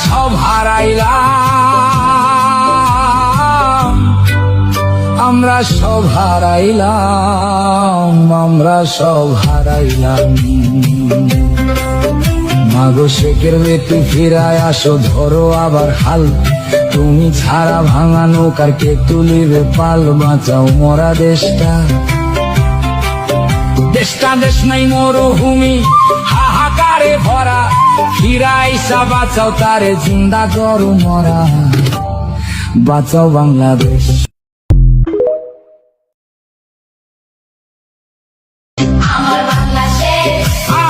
সব হারাইলাম, আমরা সব হারাইলাম, আমরা সব হারাইলাম। মাগো শেখের বেতু ফিরায় আসো, ধরো আবার হাল, তুমি ছাড়া ভাঙা নৌকার কে তুলিবে পাল, বাঁচাও মরা দেশটা। দেশটা দেশ নাই মরুভূমি হাহাকারে ভরা, ফিরাইসা বাঁচাও তারে, জিন্দা করো মরা, বাঁচাও বাংলাদেশ।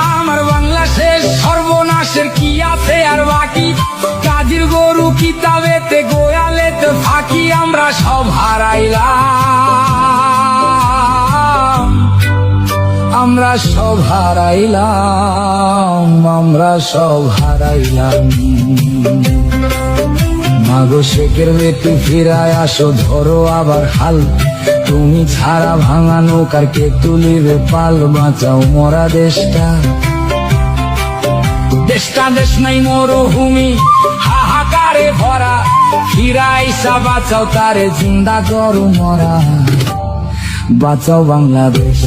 আমার বাংলাদেশ সর্বনাশের কি আছে আর বাকি, কাজীর গরু কিতাবেতে গোয়ালেতে ফাঁকি, আমরা সব হারাইলাম, আমরা সব হারাইলাম, আমরা সব হারাইলাম। মাগো শেখের বেতু ফিরায় আসো, ধরো আবার হাল, তুমি ছাড়া ভাঙা নৌকার কে তুলিবে পাল, বাঁচাও মরা দেশটা। দেশটা দেশ নাই মরুভূমি হাহাকারে ভরা, ফিরাইসা বাঁচাও তারে, জিন্দা করো মরা, বাঁচাও বাংলাদেশ।